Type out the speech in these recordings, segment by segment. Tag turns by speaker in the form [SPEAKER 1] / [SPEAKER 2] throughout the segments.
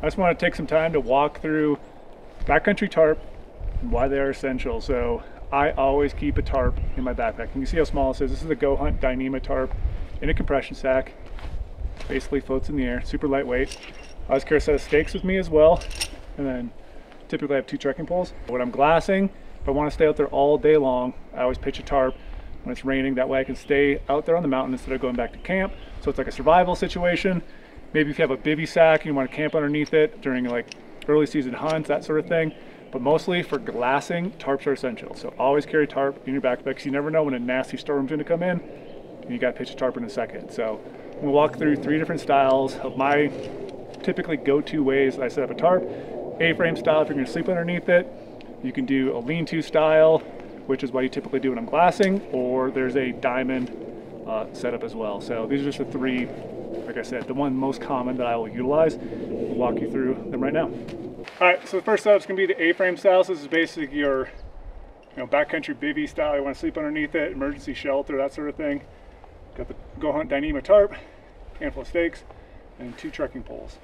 [SPEAKER 1] I just want to take some time to walk through backcountry tarp and why they are essential. So I always keep a tarp in my backpack. You can see how small this is. This is a GOHUNT Dyneema tarp in a compression sack. Basically floats in the air, super lightweight. I always carry a set of stakes with me as well, and then typically I have 2 trekking poles. When I'm glassing, if I want to stay out there all day long, I always pitch a tarp when it's raining. That way I can stay out there on the mountain instead of going back to camp. So it's like a survival situation. Maybe if you have a bivvy sack and you want to camp underneath it during like early season hunts, that sort of thing. But mostly for glassing, tarps are essential. So always carry tarp in your backpack because you never know when a nasty storm's going to come in and you got to pitch a tarp in a second. So we'll walk through 3 different styles of my typically go-to ways I set up a tarp. A-frame style if you're going to sleep underneath it. You can do a lean-to style, which is what you typically do when I'm glassing, or there's a diamond setup as well. So these are just the 3, like I said, the one most common that I will utilize. We'll walk you through them right now. All right, so the first style is going to be the A-frame style. So this is basically your backcountry bivvy style. You want to sleep underneath it, emergency shelter, that sort of thing. Got the GOHUNT Dyneema tarp, handful of stakes, and 2 trekking poles.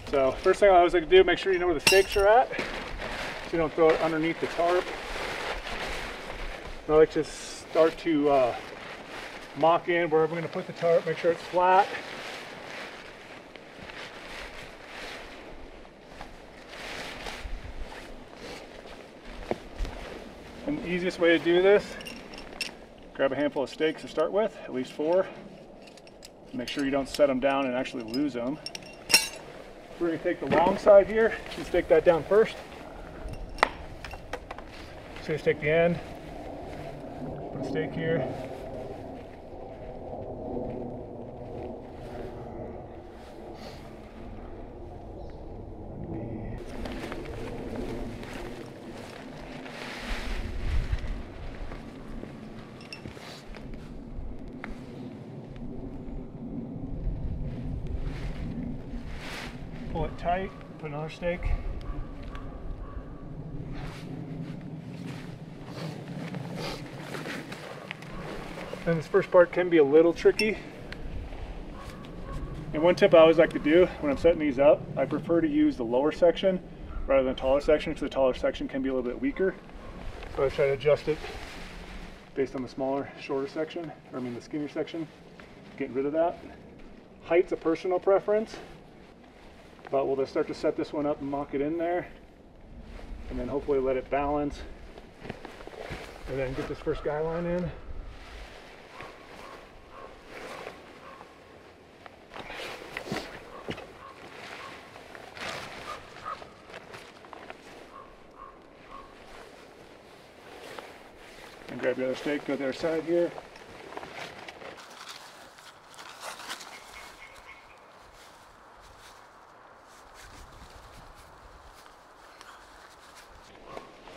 [SPEAKER 1] So first thing I always like to do, make sure you know where the stakes are at, so you don't throw it underneath the tarp. I like to start to mock in wherever I'm going to put the tarp, make sure it's flat. And the easiest way to do this, grab a handful of stakes to start with, at least 4. Make sure you don't set them down and actually lose them. We're going to take the long side here and stake that down first. So just take the end, put a stake here. Pull it tight, put another stake. And this first part can be a little tricky. And one tip I always like to do when I'm setting these up, I prefer to use the lower section rather than the taller section, because the taller section can be a little bit weaker. So I try to adjust it based on the smaller, shorter section, or I mean the skinnier section, getting rid of that. Height's a personal preference. But we'll just start to set this one up and mock it in there, and then hopefully let it balance, and then get this first guy line in. And grab the other stake, go to the other side here.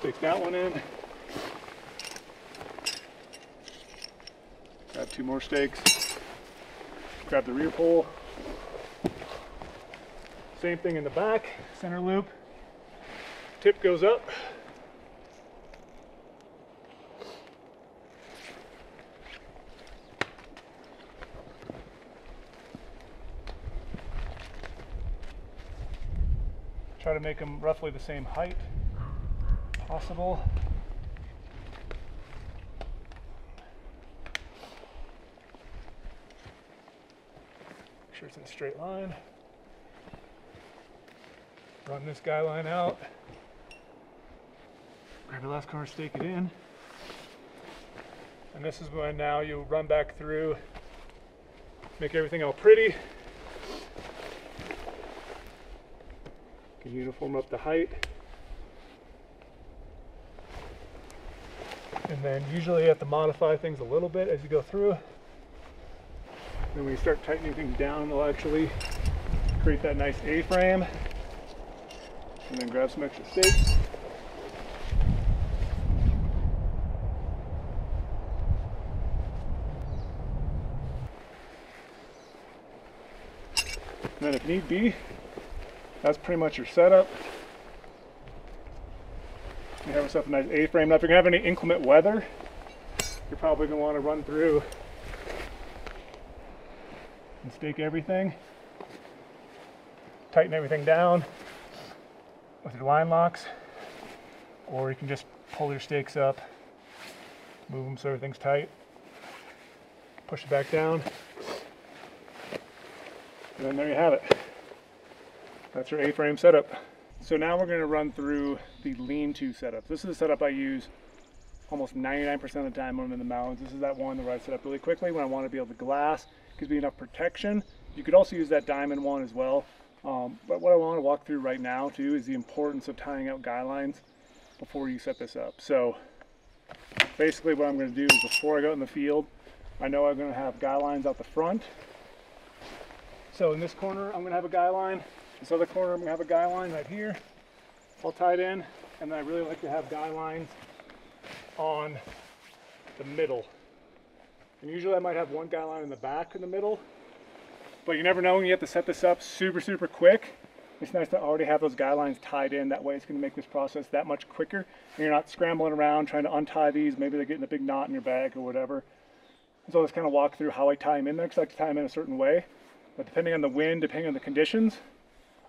[SPEAKER 1] Take that one in. Grab 2 more stakes. Grab the rear pole. Same thing in the back, center loop. Tip goes up. Try to make them roughly the same height possible. Make sure it's in a straight line. Run this guy line out. Grab the last corner, stake it in. And this is when now you run back through, make everything all pretty. Can uniform up the height. And then usually you have to modify things a little bit as you go through. Then when you start tightening things down, it'll actually create that nice A-frame. And then grab some extra stakes. And then if need be, that's pretty much your setup. You have yourself a nice A-frame. Now if you're going to have any inclement weather, you're probably going to want to run through and stake everything. tighten everything down with your line locks, or you can just pull your stakes up, move them so everything's tight, push it back down, and then there you have it. That's your A-frame setup. So now we're going to run through the lean-to setup. This is the setup I use almost 99% of the time when I'm in the mountains. This is that one that I set up really quickly when I want to be able to glass, gives me enough protection. You could also use that diamond one as well. But what I want to walk through right now too is the importance of tying out guy lines before you set this up. So basically what I'm going to do is before I go in the field, I know I'm going to have guy lines out the front. So in this corner I'm going to have a guy line. This other corner I'm going to have a guy line right here, all tied in. And then I really like to have guy lines on the middle. And usually I might have one guy line in the back in the middle, but you never know when you have to set this up super quick. It's nice to already have those guy lines tied in. That way it's going to make this process that much quicker, and you're not scrambling around trying to untie these. Maybe they're getting a big knot in your bag or whatever. And so let's kind of walk through how I tie them in there, because I like to tie them in a certain way. But depending on the wind, depending on the conditions,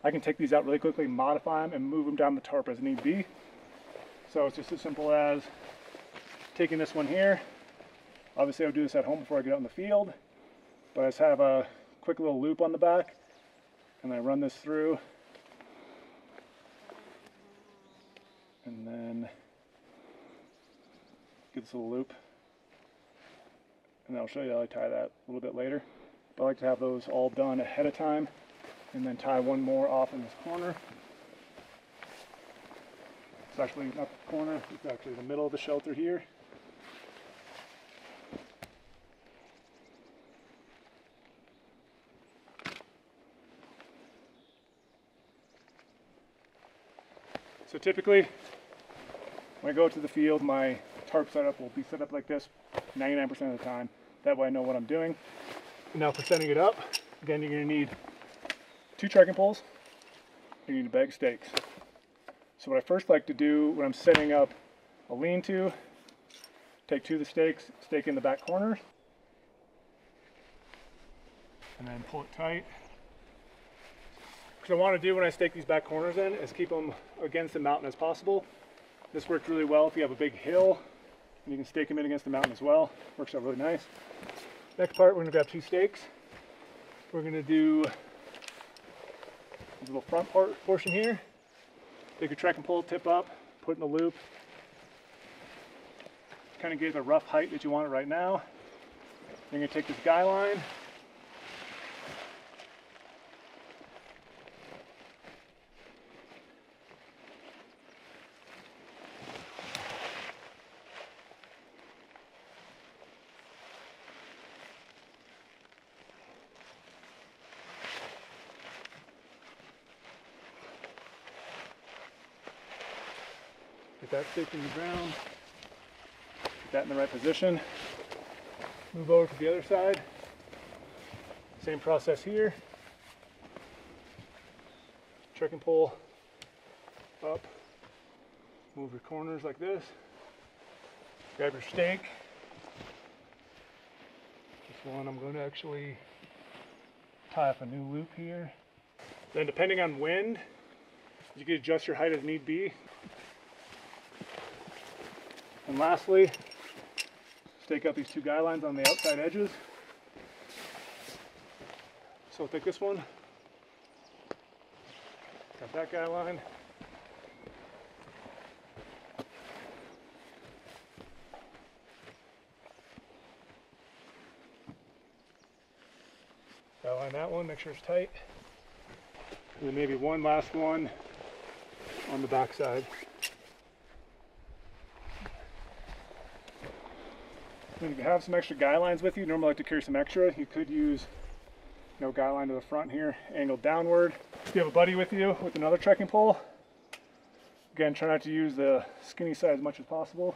[SPEAKER 1] I can take these out really quickly, modify them, and move them down the tarp as need be. So it's just as simple as taking this one here. Obviously I would do this at home before I get out in the field, but I just have a quick little loop on the back, and I run this through, and then get this little loop, and I'll show you how I tie that a little bit later. But I like to have those all done ahead of time, and then tie one more off in this corner. It's actually not the corner, it's actually the middle of the shelter here. So typically, when I go to the field, my tarp setup will be set up like this 99% of the time. That way I know what I'm doing. Now for setting it up, again, you're going to need 2 trekking poles. You need a bag of stakes. So what I first like to do when I'm setting up a lean-to, take 2 of the stakes, stake in the back corner, and then pull it tight. What I want to do when I stake these back corners in is keep them against the mountain as possible. This works really well if you have a big hill, and you can stake them in against the mountain as well. Works out really nice. Next part, we're going to grab 2 stakes. We're going to do this little front portion here. Take your trekking pole, tip up, put it in the loop. Kind of get the rough height that you want it right now. You're going to take this guy line, get that staked in the ground, get that in the right position, move over to the other side, same process here, trekking pole up, move your corners like this, grab your stake. This one I'm going to actually tie up a new loop here. Then depending on wind, you can adjust your height as need be. And lastly, stake out these 2 guy lines on the outside edges. So I'll take this one, got that guy line, guy line that one, make sure it's tight, and then maybe one last one on the back side. If you have some extra guy lines with you, normally I like to carry some extra. You could use, guy line to the front here, angled downward. If you have a buddy with you with another trekking pole, again, try not to use the skinny side as much as possible.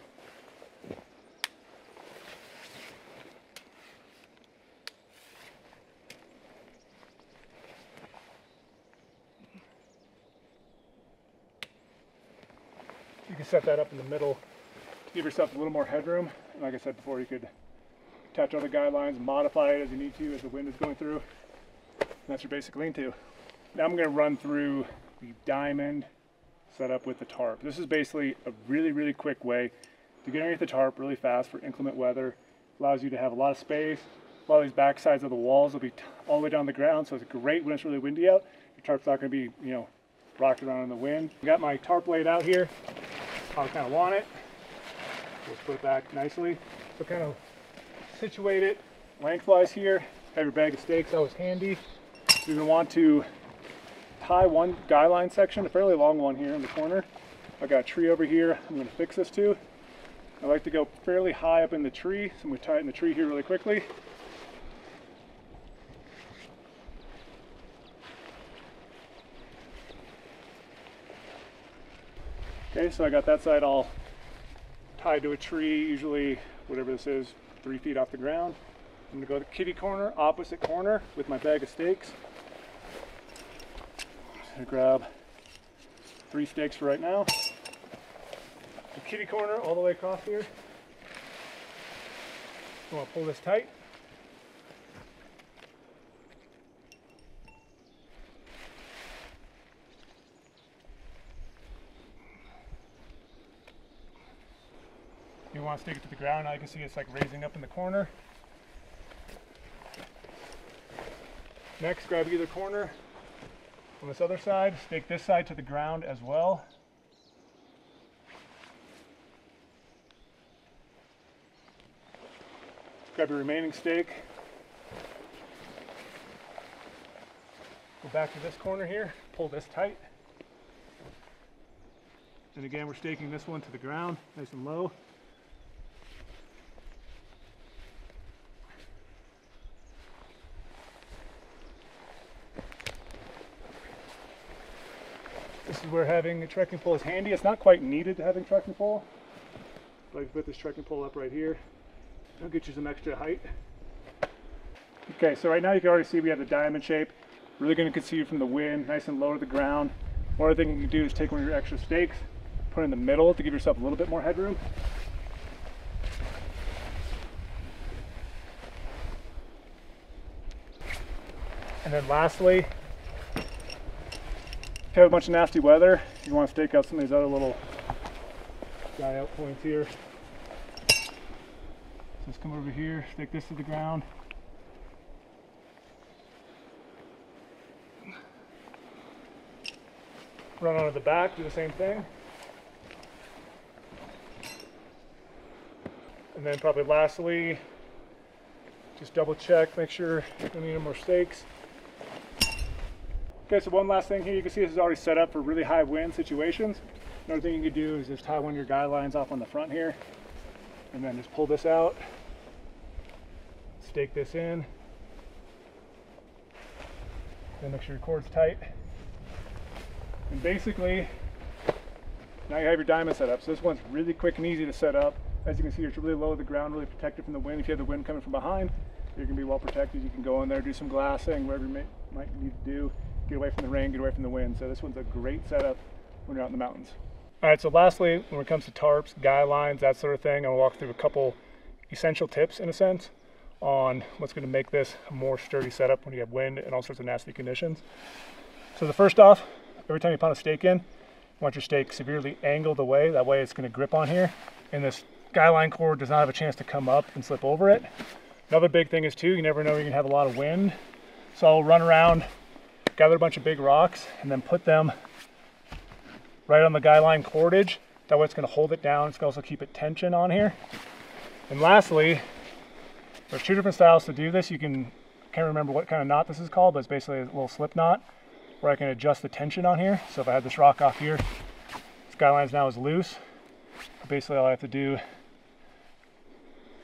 [SPEAKER 1] You can set that up in the middle to give yourself a little more headroom. And like I said before, you could attach other guy lines, modify it as you need to as the wind is going through. And that's your basic lean-to. Now I'm going to run through the diamond setup with the tarp. This is basically a really quick way to get underneath the tarp really fast for inclement weather. Allows you to have a lot of space. A lot of these back sides of the walls will be all the way down the ground, so it's great when it's really windy out. Your tarp's not going to be, you know, rocked around in the wind. I got my tarp laid out here. How I kind of want it. Just put it back nicely. So kind of situate it lengthwise here. Have your bag of stakes always handy. You're going to want to tie one guy line section, a fairly long one here in the corner. I got a tree over here I'm going to fix this to. I like to go fairly high up in the tree, so I'm going to tie it in the tree here really quickly. Okay, so I got that side all tied to a tree, usually whatever this is, 3 feet off the ground. I'm going to go to the kitty corner, opposite corner, with my bag of stakes. I'm going to grab 3 stakes for right now. The kitty corner all the way across here. I'm going to pull this tight. You want to stick it to the ground. Now you can see it's like raising up in the corner. Next, grab either corner on this other side, stake this side to the ground as well. Grab your remaining stake. Go back to this corner here, pull this tight. And again, we're staking this one to the ground, nice and low. This is where having a trekking pole is handy. It's not quite needed to having a trekking pole, but I can put this trekking pole up right here. It'll get you some extra height. Okay, so right now you can already see we have the diamond shape. Really going to conceal from the wind, nice and low to the ground. One other thing you can do is take one of your extra stakes, put it in the middle to give yourself a little bit more headroom. And then lastly, if you have a bunch of nasty weather, you want to stake out some of these other little guy out points here. So let's come over here, stake this to the ground. Run onto the back, do the same thing. And then probably lastly, just double check, make sure you don't need any more stakes. Okay, so one last thing here, you can see this is already set up for really high wind situations. Another thing you could do is just tie one of your guy lines off on the front here, and then just pull this out, stake this in, then make sure your cord's tight. And basically, now you have your diamond set up. So this one's really quick and easy to set up. As you can see, it's really low to the ground, really protected from the wind. If you have the wind coming from behind, you're gonna be well protected. You can go in there, do some glassing, whatever you might need to do. Get away from the rain, get away from the wind. So this one's a great setup when you're out in the mountains. All right, so lastly, when it comes to tarps, guy lines, that sort of thing, I'll walk through a couple essential tips, in a sense, on what's gonna make this a more sturdy setup when you have wind and all sorts of nasty conditions. So the first off, every time you pound a stake in, you want your stake severely angled away. That way it's gonna grip on here, and this guy line cord does not have a chance to come up and slip over it. Another big thing is too, you never know you're gonna have a lot of wind. So I'll run around, gather a bunch of big rocks, and then put them right on the guy line cordage. That way it's going to hold it down. It's going to also keep it tension on here. And lastly, there's 2 different styles to do this. You can, can't remember what kind of knot this is called, but it's basically a little slip knot where I can adjust the tension on here. So if I have this rock off here, this guy line now is loose. Basically all I have to do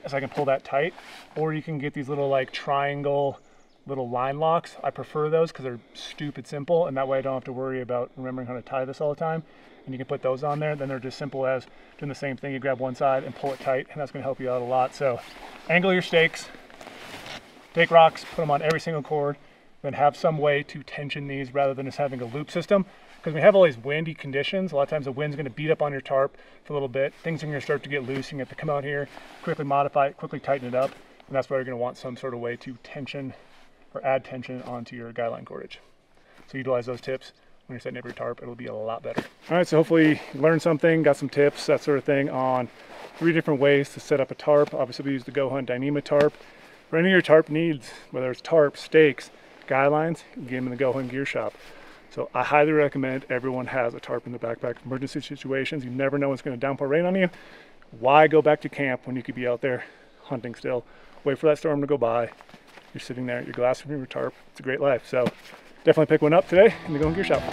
[SPEAKER 1] is I can pull that tight, or you can get these little like triangle little line locks. I prefer those because they're stupid simple, and that way I don't have to worry about remembering how to tie this all the time. And you can put those on there. Then they're just simple as doing the same thing. You grab one side and pull it tight, and that's going to help you out a lot. So angle your stakes, take rocks, put them on every single cord, then have some way to tension these rather than just having a loop system. Because we have all these windy conditions, a lot of times the wind's going to beat up on your tarp for a little bit. Things are going to start to get loose. You're going to have to come out here, quickly modify it, quickly tighten it up, and that's why you're going to want some sort of way to tension or add tension onto your guy line cordage. So utilize those tips when you're setting up your tarp. It'll be a lot better. All right, so hopefully you learned something, got some tips, that sort of thing on 3 different ways to set up a tarp. Obviously we use the GOHUNT Dyneema tarp. For any of your tarp needs, whether it's tarp, stakes, guidelines, you can get them in the GOHUNT gear shop. So I highly recommend everyone has a tarp in the backpack. Emergency situations, you never know when it's going to downpour rain on you. Why go back to camp when you could be out there hunting still? Wait for that storm to go by. You're sitting there, you're glassing from your tarp. It's a great life. So definitely pick one up today in the GOHUNT gear shop.